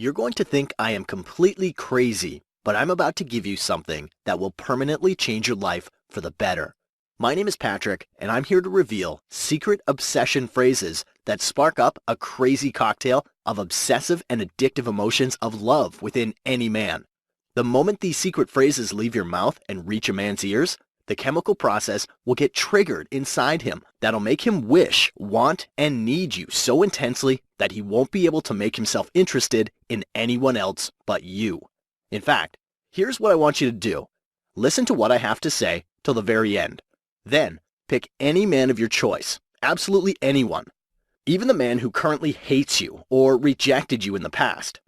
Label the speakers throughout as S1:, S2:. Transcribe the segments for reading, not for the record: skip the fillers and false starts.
S1: You're going to think I am completely crazy, but I'm about to give you something that will permanently change your life for the better. My name is Patrick, and I'm here to reveal secret obsession phrases that spark up a crazy cocktail of obsessive and addictive emotions of love within any man. The moment these secret phrases leave your mouth and reach a man's ears, the chemical process will get triggered inside him that'll make him wish, want, and need you so intensely that he won't be able to make himself interested in anyone else but you. In fact, here's what I want you to do. Listen to what I have to say till the very end. Then, pick any man of your choice, absolutely anyone, even the man who currently hates you or rejected you in the past.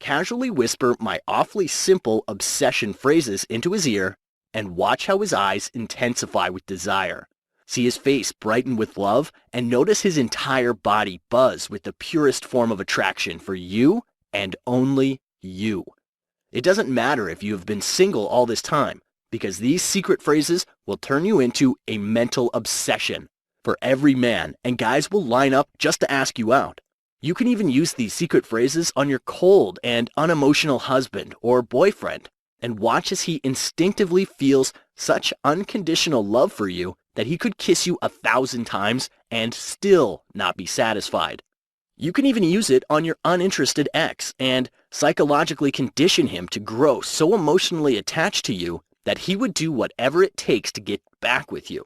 S1: Casually whisper my awfully simple obsession phrases into his ear and watch how his eyes intensify with desire. See his face brighten with love and notice his entire body buzz with the purest form of attraction for you and only you. It doesn't matter if you have been single all this time, because these secret phrases will turn you into a mental obsession for every man, and guys will line up just to ask you out. You can even use these secret phrases on your cold and unemotional husband or boyfriend, and watch as he instinctively feels such unconditional love for you that he could kiss you 1,000 times and still not be satisfied. You can even use it on your uninterested ex and psychologically condition him to grow so emotionally attached to you that he would do whatever it takes to get back with you.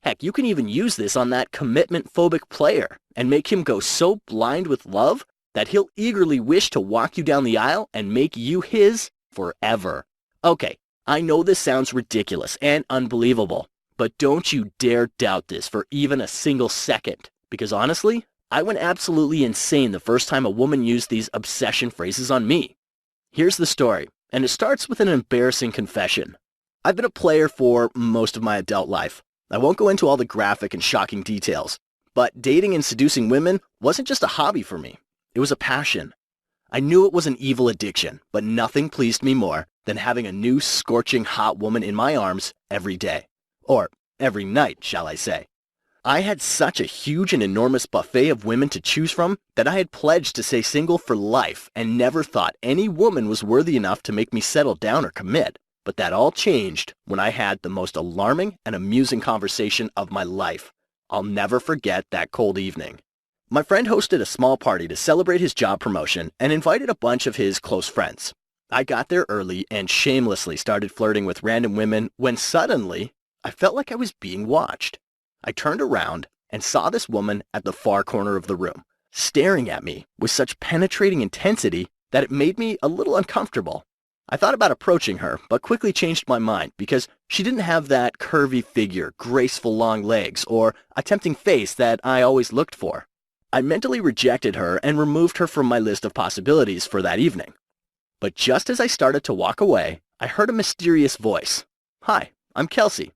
S1: Heck, you can even use this on that commitment-phobic player and make him go so blind with love that he'll eagerly wish to walk you down the aisle and make you his forever. Okay, I know this sounds ridiculous and unbelievable, but don't you dare doubt this for even a single second, because honestly, I went absolutely insane the first time a woman used these obsession phrases on me. Here's the story, and it starts with an embarrassing confession. I've been a player for most of my adult life. I won't go into all the graphic and shocking details, but dating and seducing women wasn't just a hobby for me. It was a passion. I knew it was an evil addiction, but nothing pleased me more than having a new scorching hot woman in my arms every day. Or every night, shall I say. I had such a huge and enormous buffet of women to choose from that I had pledged to stay single for life and never thought any woman was worthy enough to make me settle down or commit. But that all changed when I had the most alarming and amusing conversation of my life. I'll never forget that cold evening. My friend hosted a small party to celebrate his job promotion and invited a bunch of his close friends. I got there early and shamelessly started flirting with random women when suddenly I felt like I was being watched. I turned around and saw this woman at the far corner of the room, staring at me with such penetrating intensity that it made me a little uncomfortable. I thought about approaching her, but quickly changed my mind because she didn't have that curvy figure, graceful long legs, or a tempting face that I always looked for. I mentally rejected her and removed her from my list of possibilities for that evening. But just as I started to walk away, I heard a mysterious voice. "Hi, I'm Kelsey."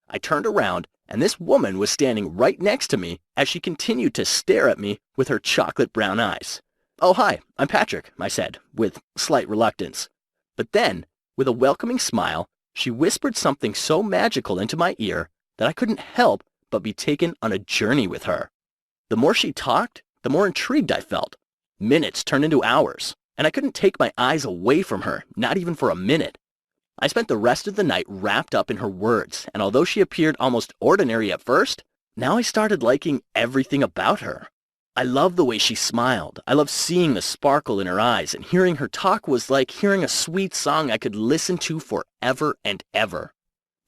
S1: I turned around, and this woman was standing right next to me as she continued to stare at me with her chocolate brown eyes. "Oh, hi, I'm Patrick," I said, with slight reluctance. But then, with a welcoming smile, she whispered something so magical into my ear that I couldn't help but be taken on a journey with her. The more she talked, the more intrigued I felt. Minutes turned into hours, and I couldn't take my eyes away from her, not even for a minute. I spent the rest of the night wrapped up in her words, and although she appeared almost ordinary at first, now I started liking everything about her. I loved the way she smiled. I loved seeing the sparkle in her eyes, and hearing her talk was like hearing a sweet song I could listen to forever and ever.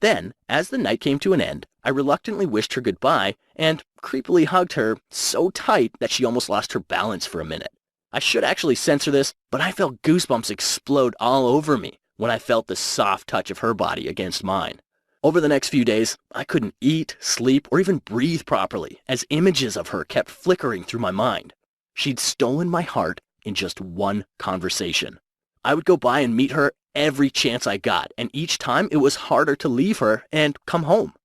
S1: Then, as the night came to an end, I reluctantly wished her goodbye and creepily hugged her so tight that she almost lost her balance for a minute. I should actually censor this, but I felt goosebumps explode all over me when I felt the soft touch of her body against mine. Over the next few days, I couldn't eat, sleep, or even breathe properly as images of her kept flickering through my mind. She'd stolen my heart in just one conversation. I would go by and meet her every chance I got, and each time it was harder to leave her and come home.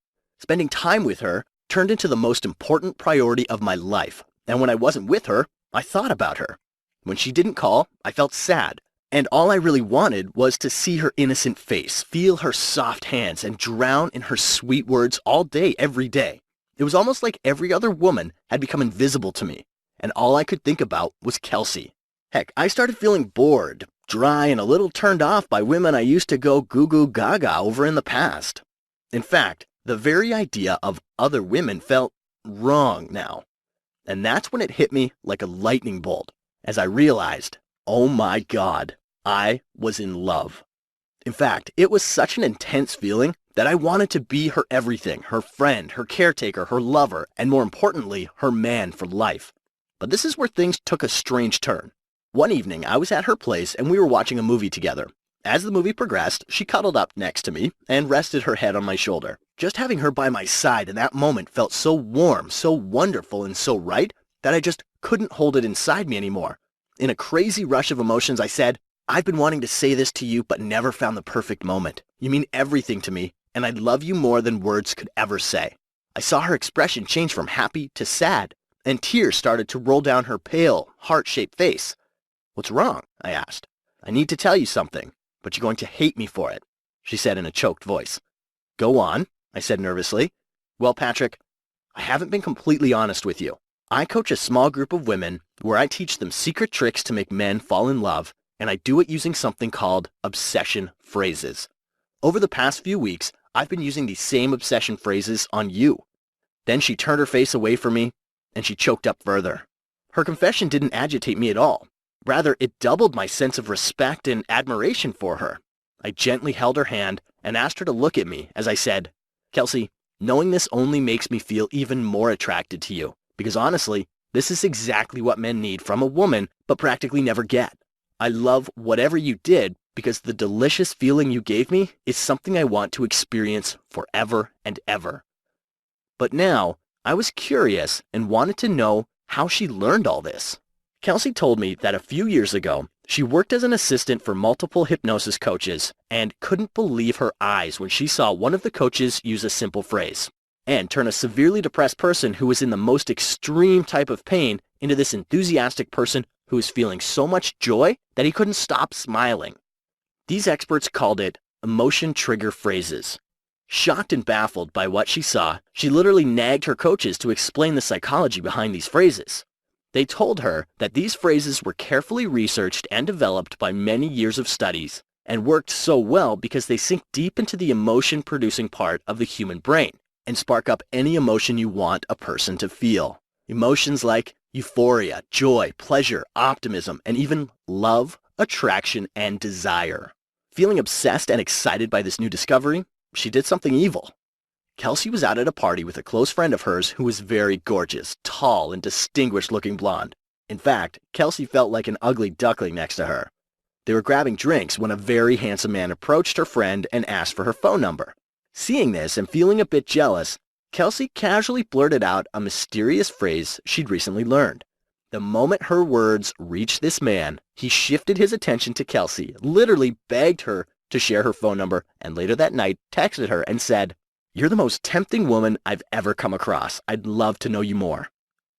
S1: Spending time with her turned into the most important priority of my life, and when I wasn't with her, I thought about her. When she didn't call, I felt sad. And all I really wanted was to see her innocent face, feel her soft hands, and drown in her sweet words all day, every day. It was almost like every other woman had become invisible to me, and all I could think about was Kelsey. Heck, I started feeling bored, dry, and a little turned off by women I used to go goo goo gaga over in the past. In fact, the very idea of other women felt wrong now. And that's when it hit me like a lightning bolt as I realized, oh my God, I was in love. In fact, it was such an intense feeling that I wanted to be her everything, her friend, her caretaker, her lover, and more importantly, her man for life. But this is where things took a strange turn. One evening, I was at her place and we were watching a movie together. As the movie progressed, she cuddled up next to me and rested her head on my shoulder. Just having her by my side in that moment felt so warm, so wonderful, and so right that I just couldn't hold it inside me anymore. In a crazy rush of emotions, I said, "I've been wanting to say this to you, but never found the perfect moment. You mean everything to me, and I love you more than words could ever say." I saw her expression change from happy to sad, and tears started to roll down her pale, heart-shaped face. "What's wrong?" I asked. "I need to tell you something, but you're going to hate me for it," she said in a choked voice. "Go on," I said nervously. "Well, Patrick, I haven't been completely honest with you. I coach a small group of women where I teach them secret tricks to make men fall in love, and I do it using something called obsession phrases. Over the past few weeks, I've been using these same obsession phrases on you." Then she turned her face away from me, and she choked up further. Her confession didn't agitate me at all. Rather, it doubled my sense of respect and admiration for her. I gently held her hand and asked her to look at me as I said, "Kelsey, knowing this only makes me feel even more attracted to you, because honestly, this is exactly what men need from a woman, but practically never get. I love whatever you did because the delicious feeling you gave me is something I want to experience forever and ever." But now, I was curious and wanted to know how she learned all this. Kelsey told me that a few years ago, she worked as an assistant for multiple hypnosis coaches and couldn't believe her eyes when she saw one of the coaches use a simple phrase and turn a severely depressed person who was in the most extreme type of pain into this enthusiastic person who was feeling so much joy that he couldn't stop smiling. These experts called it emotion trigger phrases. Shocked and baffled by what she saw, she literally nagged her coaches to explain the psychology behind these phrases. They told her that these phrases were carefully researched and developed by many years of studies and worked so well because they sink deep into the emotion-producing part of the human brain and spark up any emotion you want a person to feel. Emotions like euphoria, joy, pleasure, optimism, and even love, attraction, and desire. Feeling obsessed and excited by this new discovery, she did something evil. Kelsey was out at a party with a close friend of hers who was very gorgeous, tall, and distinguished-looking blonde. In fact, Kelsey felt like an ugly duckling next to her. They were grabbing drinks when a very handsome man approached her friend and asked for her phone number. Seeing this and feeling a bit jealous, Kelsey casually blurted out a mysterious phrase she'd recently learned. The moment her words reached this man, he shifted his attention to Kelsey, literally begged her to share her phone number, and later that night texted her and said, "You're the most tempting woman I've ever come across. I'd love to know you more."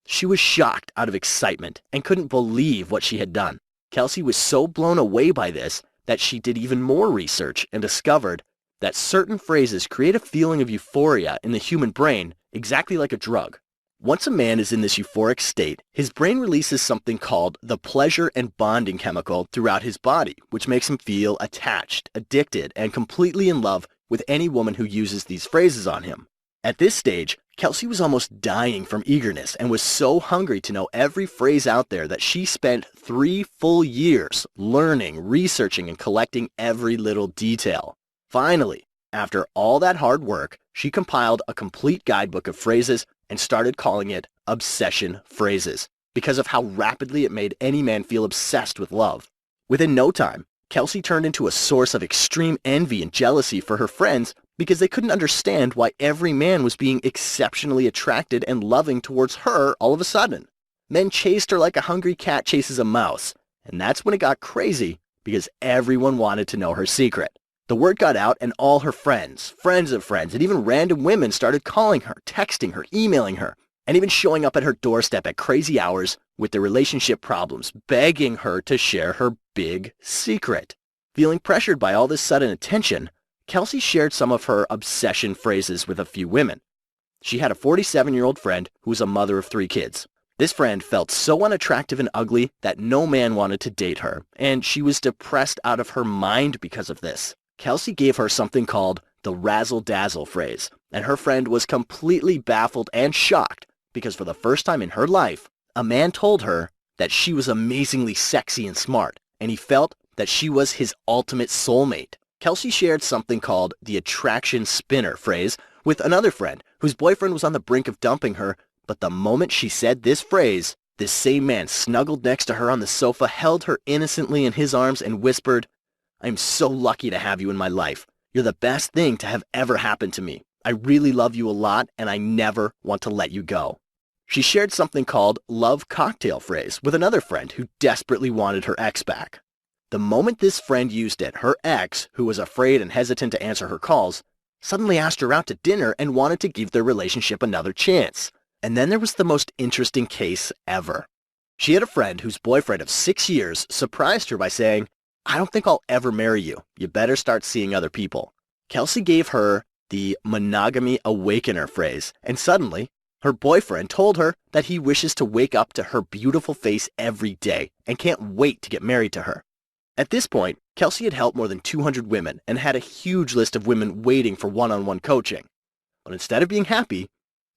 S1: She was shocked out of excitement and couldn't believe what she had done. Kelsey was so blown away by this that she did even more research and discovered that certain phrases create a feeling of euphoria in the human brain exactly like a drug. Once a man is in this euphoric state, his brain releases something called the pleasure and bonding chemical throughout his body, which makes him feel attached, addicted, and completely in love with any woman who uses these phrases on him. At this stage, Kelsey was almost dying from eagerness and was so hungry to know every phrase out there that she spent 3 full years learning, researching, and collecting every little detail. Finally, after all that hard work, she compiled a complete guidebook of phrases and started calling it obsession phrases because of how rapidly it made any man feel obsessed with love. Within no time, Kelsey turned into a source of extreme envy and jealousy for her friends because they couldn't understand why every man was being exceptionally attracted and loving towards her all of a sudden. Men chased her like a hungry cat chases a mouse, and that's when it got crazy because everyone wanted to know her secret. The word got out and all her friends, friends of friends, and even random women started calling her, texting her, emailing her, and even showing up at her doorstep at crazy hours with their relationship problems, begging her to share her big secret. Feeling pressured by all this sudden attention, Kelsey shared some of her obsession phrases with a few women. She had a 47-year-old friend who was a mother of 3 kids. This friend felt so unattractive and ugly that no man wanted to date her, and she was depressed out of her mind because of this. Kelsey gave her something called the razzle-dazzle phrase, and her friend was completely baffled and shocked because for the first time in her life, a man told her that she was amazingly sexy and smart, and he felt that she was his ultimate soulmate. Kelsey shared something called the attraction spinner phrase with another friend whose boyfriend was on the brink of dumping her, but the moment she said this phrase, this same man snuggled next to her on the sofa, held her innocently in his arms, and whispered, "I'm so lucky to have you in my life. You're the best thing to have ever happened to me. I really love you a lot, and I never want to let you go." She shared something called love cocktail phrase with another friend who desperately wanted her ex back. The moment this friend used it, her ex, who was afraid and hesitant to answer her calls, suddenly asked her out to dinner and wanted to give their relationship another chance. And then there was the most interesting case ever. She had a friend whose boyfriend of 6 years surprised her by saying, "I don't think I'll ever marry you. You better start seeing other people." Kelsey gave her the monogamy awakener phrase, and suddenly, her boyfriend told her that he wishes to wake up to her beautiful face every day and can't wait to get married to her. At this point, Kelsey had helped more than 200 women and had a huge list of women waiting for one-on-one coaching. But instead of being happy,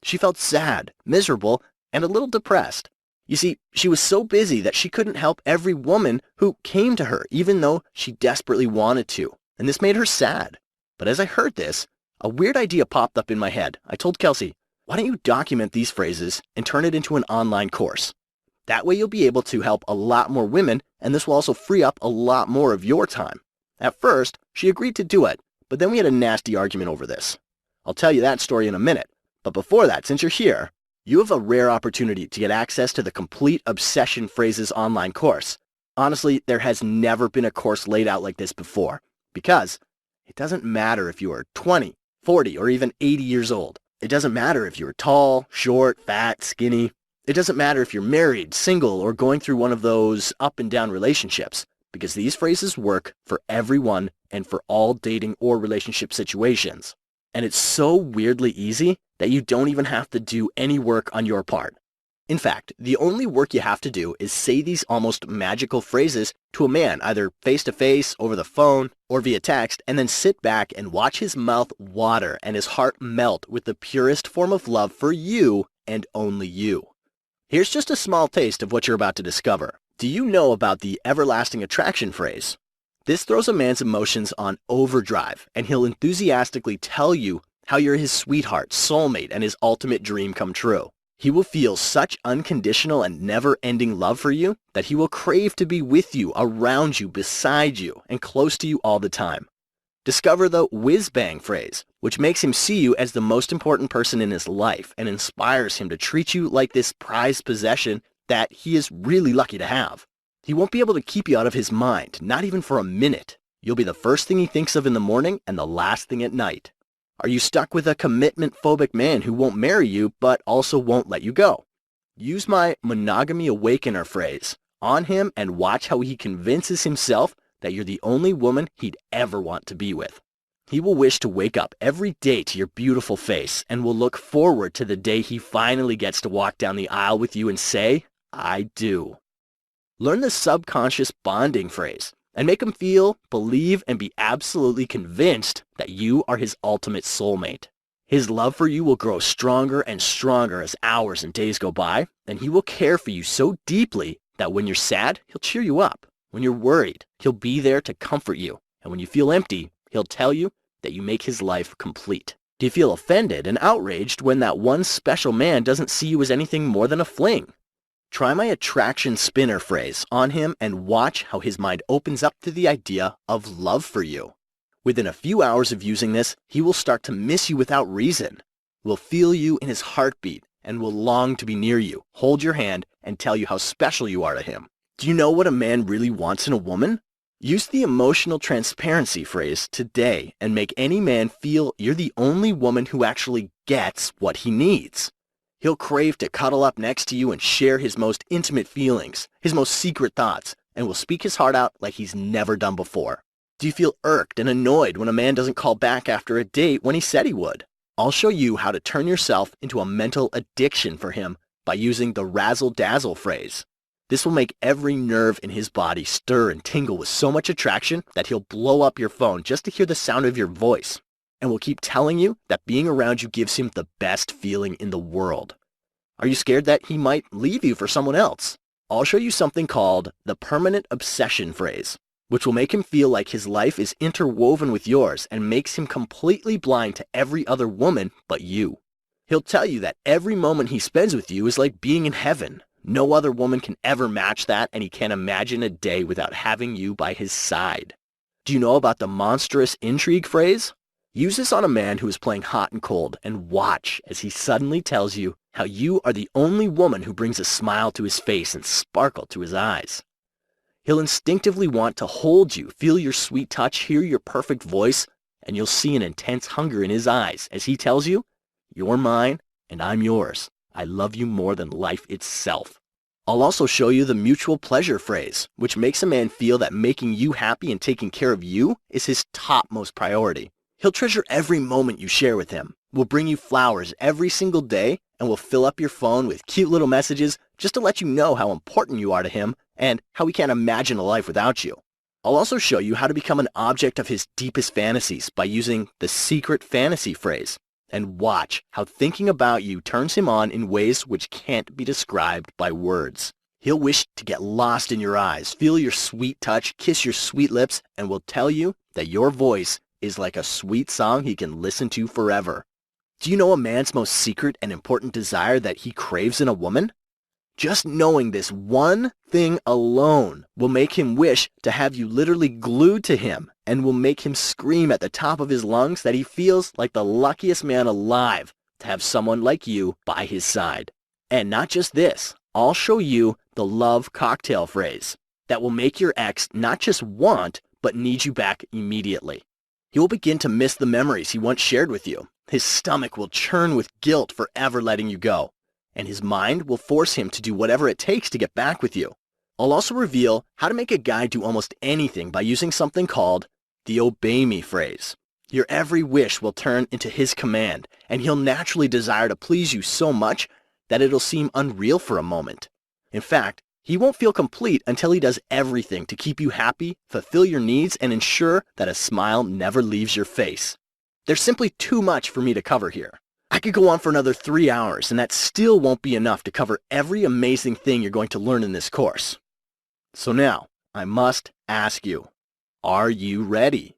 S1: she felt sad, miserable, and a little depressed. You see, she was so busy that she couldn't help every woman who came to her, even though she desperately wanted to, and this made her sad. But as I heard this, a weird idea popped up in my head. I told Kelsey, "Why don't you document these phrases and turn it into an online course? That way you'll be able to help a lot more women, and this will also free up a lot more of your time." At first, she agreed to do it, but then we had a nasty argument over this. I'll tell you that story in a minute. But before that, since you're here, you have a rare opportunity to get access to the Complete Obsession Phrases online course. Honestly, there has never been a course laid out like this before, because it doesn't matter if you are 20, 40, or even 80 years old. It doesn't matter if you're tall, short, fat, skinny. It doesn't matter if you're married, single, or going through one of those up and down relationships, because these phrases work for everyone and for all dating or relationship situations. And it's so weirdly easy that you don't even have to do any work on your part. In fact, the only work you have to do is say these almost magical phrases to a man, either face-to-face, over the phone, or via text, and then sit back and watch his mouth water and his heart melt with the purest form of love for you and only you. Here's just a small taste of what you're about to discover. Do you know about the everlasting attraction phrase? This throws a man's emotions on overdrive, and he'll enthusiastically tell you how you're his sweetheart, soulmate, and his ultimate dream come true. He will feel such unconditional and never-ending love for you that he will crave to be with you, around you, beside you, and close to you all the time. Discover the whiz-bang phrase, which makes him see you as the most important person in his life and inspires him to treat you like this prized possession that he is really lucky to have. He won't be able to keep you out of his mind, not even for a minute. You'll be the first thing he thinks of in the morning and the last thing at night. Are you stuck with a commitment-phobic man who won't marry you but also won't let you go? Use my monogamy awakener phrase on him and watch how he convinces himself that you're the only woman he'd ever want to be with. He will wish to wake up every day to your beautiful face and will look forward to the day he finally gets to walk down the aisle with you and say, "I do." Learn the subconscious bonding phrase and make him feel, believe, and be absolutely convinced that you are his ultimate soulmate. His love for you will grow stronger and stronger as hours and days go by, and he will care for you so deeply that when you're sad, he'll cheer you up. When you're worried, he'll be there to comfort you. And when you feel empty, he'll tell you that you make his life complete. Do you feel offended and outraged when that one special man doesn't see you as anything more than a fling? Try my attraction spinner phrase on him and watch how his mind opens up to the idea of love for you. Within a few hours of using this, he will start to miss you without reason, will feel you in his heartbeat, and will long to be near you, hold your hand, and tell you how special you are to him. Do you know what a man really wants in a woman? Use the emotional transparency phrase today and make any man feel you're the only woman who actually gets what he needs. He'll crave to cuddle up next to you and share his most intimate feelings, his most secret thoughts, and will speak his heart out like he's never done before. Do you feel irked and annoyed when a man doesn't call back after a date when he said he would? I'll show you how to turn yourself into a mental addiction for him by using the razzle-dazzle phrase. This will make every nerve in his body stir and tingle with so much attraction that he'll blow up your phone just to hear the sound of your voice, and will keep telling you that being around you gives him the best feeling in the world. Are you scared that he might leave you for someone else? I'll show you something called the permanent obsession phrase, which will make him feel like his life is interwoven with yours and makes him completely blind to every other woman but you. He'll tell you that every moment he spends with you is like being in heaven. No other woman can ever match that, and he can't imagine a day without having you by his side. Do you know about the monstrous intrigue phrase? Use this on a man who is playing hot and cold, and watch as he suddenly tells you how you are the only woman who brings a smile to his face and sparkle to his eyes. He'll instinctively want to hold you, feel your sweet touch, hear your perfect voice, and you'll see an intense hunger in his eyes as he tells you, "You're mine, and I'm yours. I love you more than life itself." I'll also show you the mutual pleasure phrase, which makes a man feel that making you happy and taking care of you is his topmost priority. He'll treasure every moment you share with him, will bring you flowers every single day, and will fill up your phone with cute little messages just to let you know how important you are to him and how he can't imagine a life without you. I'll also show you how to become an object of his deepest fantasies by using the secret fantasy phrase. And watch how thinking about you turns him on in ways which can't be described by words. He'll wish to get lost in your eyes, feel your sweet touch, kiss your sweet lips, and will tell you that your voice is like a sweet song he can listen to forever. Do you know a man's most secret and important desire that he craves in a woman? Just knowing this one thing alone will make him wish to have you literally glued to him and will make him scream at the top of his lungs that he feels like the luckiest man alive to have someone like you by his side. And not just this, I'll show you the love cocktail phrase that will make your ex not just want, but need you back immediately. He will begin to miss the memories he once shared with you. His stomach will churn with guilt for ever letting you go, and his mind will force him to do whatever it takes to get back with you. I'll also reveal how to make a guy do almost anything by using something called the obey me phrase. Your every wish will turn into his command, and he'll naturally desire to please you so much that it'll seem unreal for a moment. In fact, he won't feel complete until he does everything to keep you happy, fulfill your needs, and ensure that a smile never leaves your face. There's simply too much for me to cover here. I could go on for another 3 hours, and that still won't be enough to cover every amazing thing you're going to learn in this course. So now, I must ask you, are you ready?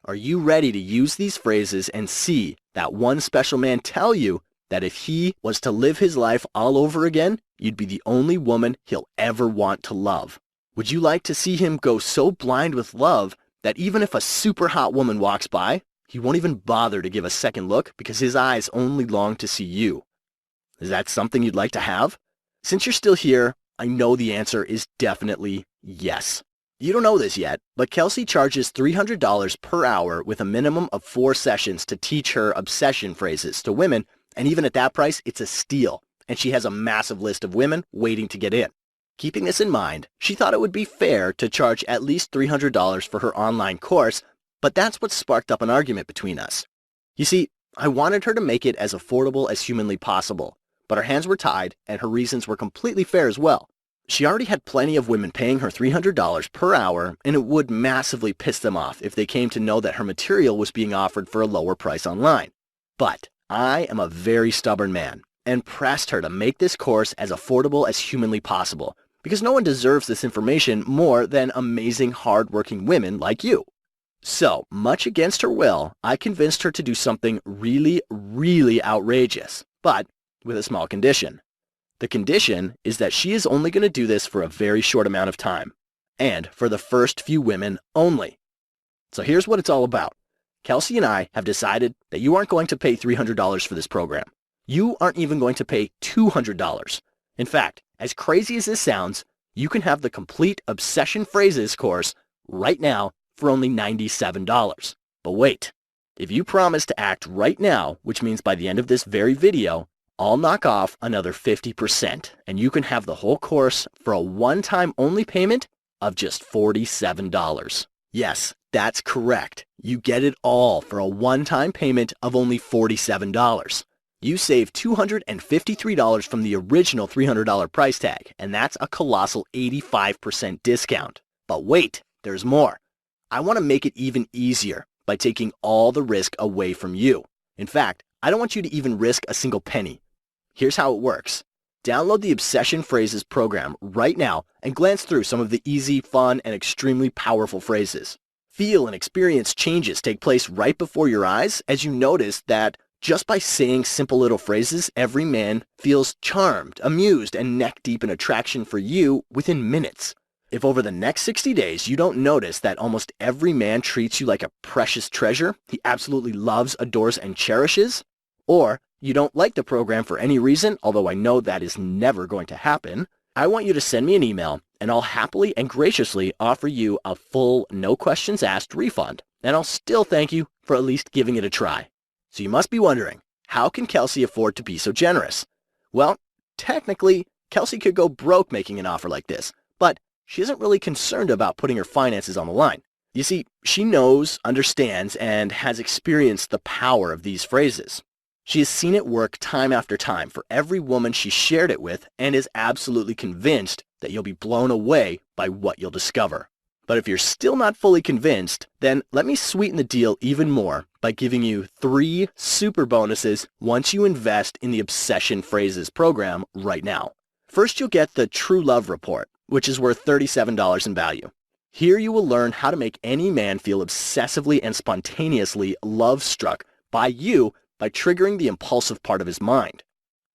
S1: Are you ready to use these phrases and see that one special man tell you that if he was to live his life all over again, you'd be the only woman he'll ever want to love? Would you like to see him go so blind with love that even if a super hot woman walks by, he won't even bother to give a second look because his eyes only long to see you? Is that something you'd like to have? Since you're still here, I know the answer is definitely yes. You don't know this yet, but Kelsey charges $300 per hour with a minimum of 4 sessions to teach her obsession phrases to women, and even at that price, it's a steal, and she has a massive list of women waiting to get in. Keeping this in mind, she thought it would be fair to charge at least $300 for her online course, but that's what sparked up an argument between us. You see, I wanted her to make it as affordable as humanly possible, but our hands were tied and her reasons were completely fair as well. She already had plenty of women paying her $300 per hour, and it would massively piss them off if they came to know that her material was being offered for a lower price online. But I am a very stubborn man and pressed her to make this course as affordable as humanly possible, because no one deserves this information more than amazing, hard-working women like you. So, much against her will, I convinced her to do something really, really outrageous, but with a small condition. The condition is that she is only going to do this for a very short amount of time, and for the first few women only. So here's what it's all about. Kelsey and I have decided that you aren't going to pay $300 for this program. You aren't even going to pay $200. In fact, as crazy as this sounds, you can have the complete Obsession Phrases course right now for only $97. But wait, if you promise to act right now, which means by the end of this very video, I'll knock off another 50%, and you can have the whole course for a one-time only payment of just $47. Yes, that's correct. You get it all for a one-time payment of only $47. You save $253 from the original $300 price tag, and that's a colossal 85% discount. But wait, there's more. I want to make it even easier by taking all the risk away from you. In fact, I don't want you to even risk a single penny. Here's how it works. Download the Obsession Phrases program right now and glance through some of the easy, fun, and extremely powerful phrases. Feel and experience changes take place right before your eyes as you notice that just by saying simple little phrases, every man feels charmed, amused, and neck-deep in attraction for you within minutes. If over the next 60 days you don't notice that almost every man treats you like a precious treasure he absolutely loves, adores, and cherishes, or you don't like the program for any reason, although I know that is never going to happen, I want you to send me an email and I'll happily and graciously offer you a full, no questions asked refund, and I'll still thank you for at least giving it a try. So you must be wondering, how can Kelsey afford to be so generous? Well, technically, Kelsey could go broke making an offer like this, but she isn't really concerned about putting her finances on the line. You see, she knows, understands, and has experienced the power of these phrases. She has seen it work time after time for every woman she shared it with and is absolutely convinced that you'll be blown away by what you'll discover. But if you're still not fully convinced, then let me sweeten the deal even more by giving you 3 super bonuses once you invest in the Obsession Phrases program right now. First, you'll get the True Love Report, which is worth $37 in value. Here you will learn how to make any man feel obsessively and spontaneously love-struck by you by triggering the impulsive part of his mind.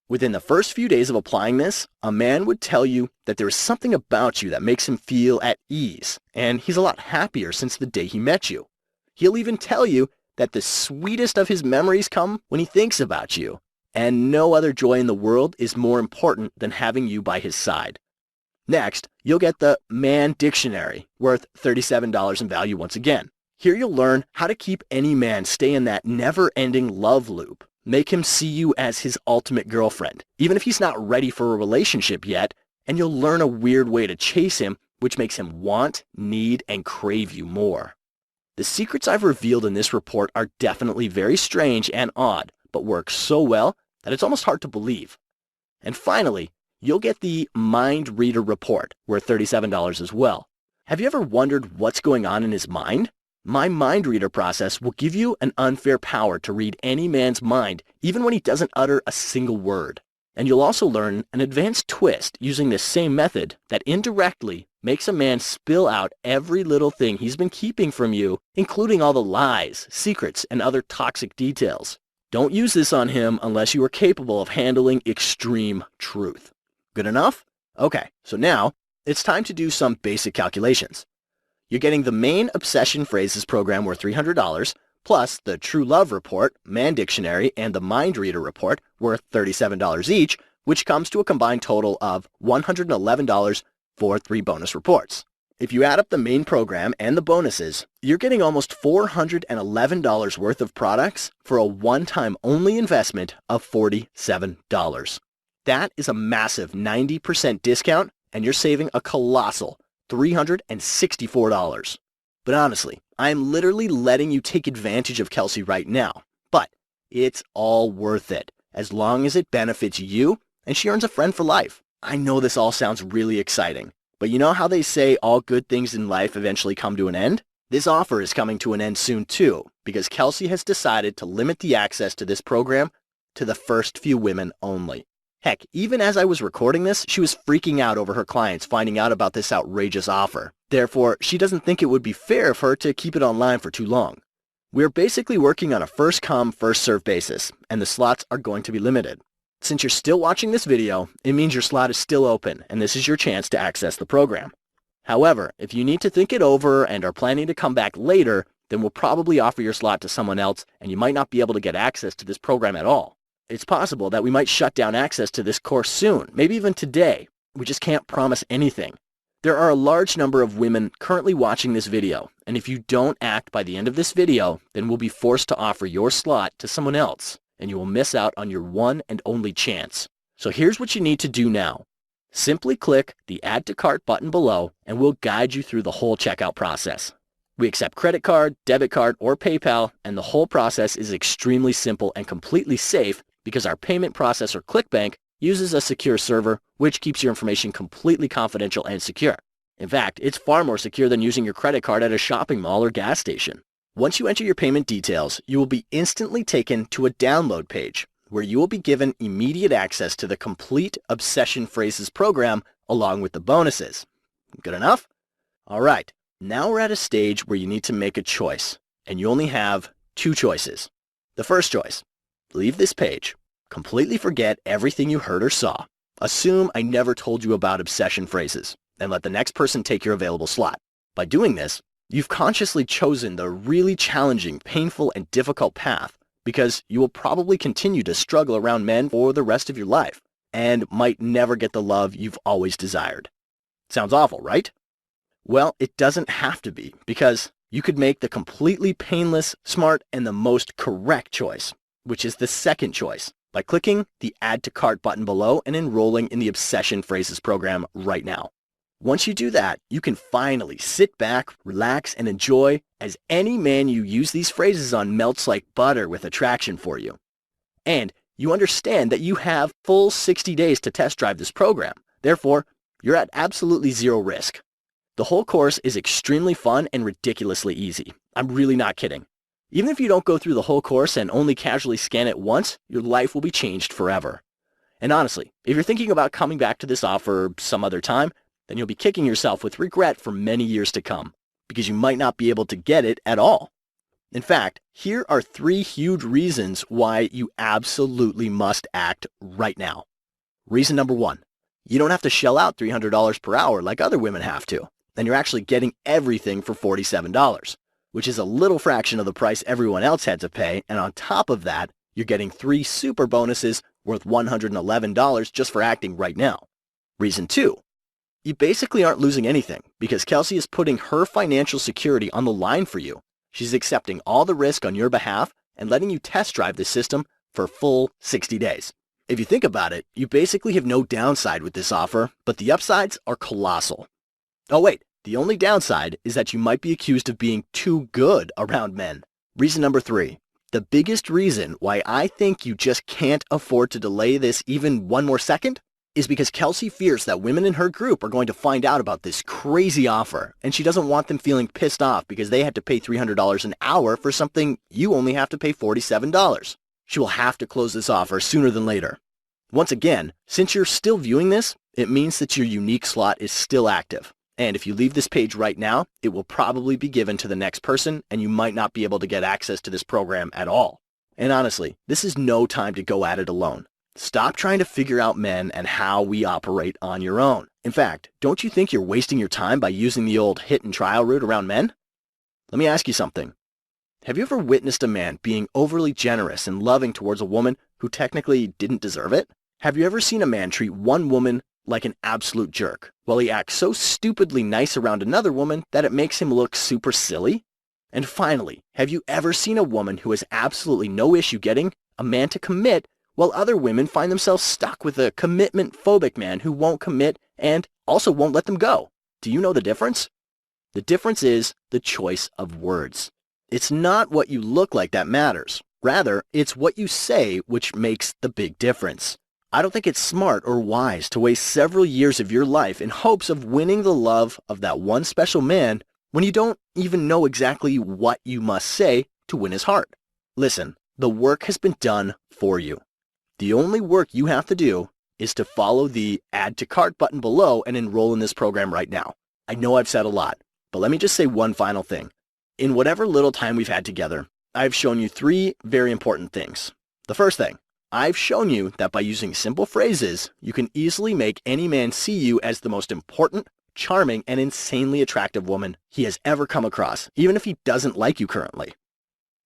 S1: Within the first few days of applying this, a man would tell you that there is something about you that makes him feel at ease, and he's a lot happier since the day he met you. He'll even tell you that the sweetest of his memories come when he thinks about you, and no other joy in the world is more important than having you by his side. Next, you'll get the Man Dictionary, worth $37 in value once again. Here you'll learn how to keep any man stay in that never-ending love loop. Make him see you as his ultimate girlfriend, even if he's not ready for a relationship yet, and you'll learn a weird way to chase him, which makes him want, need, and crave you more. The secrets I've revealed in this report are definitely very strange and odd, but work so well that it's almost hard to believe. And finally, you'll get the Mind Reader Report, worth $37 as well. Have you ever wondered what's going on in his mind? My Mind Reader process will give you an unfair power to read any man's mind, even when he doesn't utter a single word. And you'll also learn an advanced twist using this same method that indirectly makes a man spill out every little thing he's been keeping from you, including all the lies, secrets, and other toxic details. Don't use this on him unless you are capable of handling extreme truth. Good enough? Okay, so now it's time to do some basic calculations. You're getting the main Obsession Phrases program worth $300, plus the True Love Report, Man Dictionary, and the Mind Reader Report worth $37 each, which comes to a combined total of $111 for 3 bonus reports. If you add up the main program and the bonuses, you're getting almost $411 worth of products for a one-time only investment of $47. That is a massive 90% discount, and you're saving a colossal $364. But honestly, I am literally letting you take advantage of Kelsey right now. But it's all worth it, as long as it benefits you and she earns a friend for life. I know this all sounds really exciting, but you know how they say all good things in life eventually come to an end? This offer is coming to an end soon too, because Kelsey has decided to limit the access to this program to the first few women only. Heck, even as I was recording this, she was freaking out over her clients finding out about this outrageous offer. Therefore, she doesn't think it would be fair of her to keep it online for too long. We're basically working on a first-come, first-served basis, and the slots are going to be limited. Since you're still watching this video, it means your slot is still open, and this is your chance to access the program. However, if you need to think it over and are planning to come back later, then we'll probably offer your slot to someone else, and you might not be able to get access to this program at all. It's possible that we might shut down access to this course soon, maybe even today. We just can't promise anything. There are a large number of women currently watching this video, and if you don't act by the end of this video, then we'll be forced to offer your slot to someone else, and you will miss out on your one and only chance. So here's what you need to do now. Simply click the Add to Cart button below, and we'll guide you through the whole checkout process. We accept credit card, debit card, or PayPal, and the whole process is extremely simple and completely safe, because our payment processor ClickBank uses a secure server which keeps your information completely confidential and secure. In fact, it's far more secure than using your credit card at a shopping mall or gas station. Once you enter your payment details, you will be instantly taken to a download page where you will be given immediate access to the complete Obsession Phrases program along with the bonuses. Good enough? All right, now we're at a stage where you need to make a choice, and you only have two choices. The first choice, leave this page. Completely forget everything you heard or saw. Assume I never told you about obsession phrases, and let the next person take your available slot. By doing this, you've consciously chosen the really challenging, painful, and difficult path because you will probably continue to struggle around men for the rest of your life and might never get the love you've always desired. Sounds awful, right? Well, it doesn't have to be, because you could make the completely painless, smart, and the most correct choice, which is the second choice, by clicking the Add to Cart button below and enrolling in the Obsession Phrases program right now. Once you do that, you can finally sit back, relax, and enjoy as any man you use these phrases on melts like butter with attraction for you. And you understand that you have full 60 days to test drive this program. Therefore, you're at absolutely zero risk. The whole course is extremely fun and ridiculously easy. I'm really not kidding. Even if you don't go through the whole course and only casually scan it once, your life will be changed forever. And honestly, if you're thinking about coming back to this offer some other time, then you'll be kicking yourself with regret for many years to come, because you might not be able to get it at all. In fact, here are 3 huge reasons why you absolutely must act right now. Reason number 1, you don't have to shell out $300 per hour like other women have to, and you're actually getting everything for $47, which is a little fraction of the price everyone else had to pay, and on top of that, you're getting 3 super bonuses worth $111 just for acting right now. Reason 2, you basically aren't losing anything because Kelsey is putting her financial security on the line for you. She's accepting all the risk on your behalf and letting you test drive the system for full 60 days. If you think about it, you basically have no downside with this offer, but the upsides are colossal. Oh wait, the only downside is that you might be accused of being too good around men. Reason number 3, the biggest reason why I think you just can't afford to delay this even one more second is because Kelsey fears that women in her group are going to find out about this crazy offer, and she doesn't want them feeling pissed off because they had to pay $300 an hour for something you only have to pay $47. She will have to close this offer sooner than later. Once again, since you're still viewing this, it means that your unique slot is still active. And if you leave this page right now, it will probably be given to the next person, and you might not be able to get access to this program at all. And honestly, this is no time to go at it alone. Stop trying to figure out men and how we operate on your own. In fact, don't you think you're wasting your time by using the old hit and trial route around men? Let me ask you something. Have you ever witnessed a man being overly generous and loving towards a woman who technically didn't deserve it? Have you ever seen a man treat one woman like an absolute jerk, while he acts so stupidly nice around another woman that it makes him look super silly? And finally, have you ever seen a woman who has absolutely no issue getting a man to commit, while other women find themselves stuck with a commitment-phobic man who won't commit and also won't let them go? Do you know the difference? The difference is the choice of words. It's not what you look like that matters. Rather, it's what you say which makes the big difference. I don't think it's smart or wise to waste several years of your life in hopes of winning the love of that one special man when you don't even know exactly what you must say to win his heart. Listen, the work has been done for you. The only work you have to do is to follow the Add to Cart button below and enroll in this program right now. I know I've said a lot, but let me just say one final thing. In whatever little time we've had together, I've shown you 3 very important things. The first thing, I've shown you that by using simple phrases, you can easily make any man see you as the most important, charming, and insanely attractive woman he has ever come across, even if he doesn't like you currently.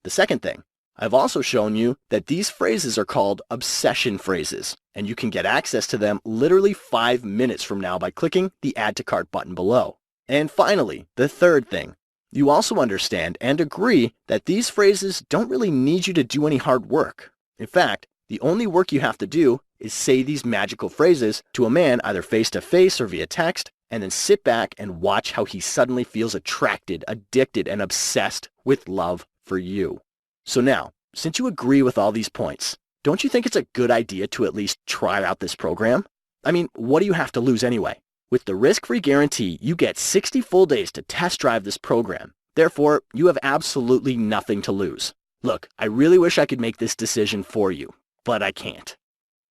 S1: The second thing, I've also shown you that these phrases are called obsession phrases, and you can get access to them literally 5 minutes from now by clicking the Add to Cart button below. And finally, the third thing, you also understand and agree that these phrases don't really need you to do any hard work. In fact, the only work you have to do is say these magical phrases to a man either face-to-face or via text, and then sit back and watch how he suddenly feels attracted, addicted, and obsessed with love for you. So now, since you agree with all these points, Don't you think it's a good idea to at least try out this program? I mean, what do you have to lose anyway? With the risk-free guarantee, you get 60 full days to test drive this program. Therefore, you have absolutely nothing to lose. Look, I really wish I could make this decision for you, but I can't.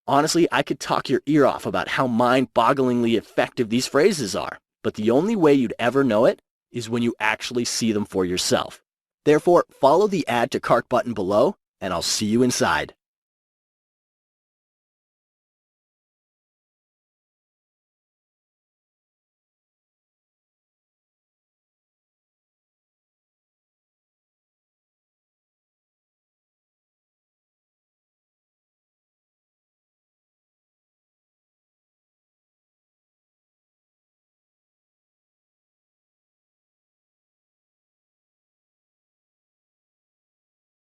S1: Honestly, I could talk your ear off about how mind-bogglingly effective these phrases are, but the only way you'd ever know it is when you actually see them for yourself. Therefore, follow the Add to Cart button below, and I'll see you inside.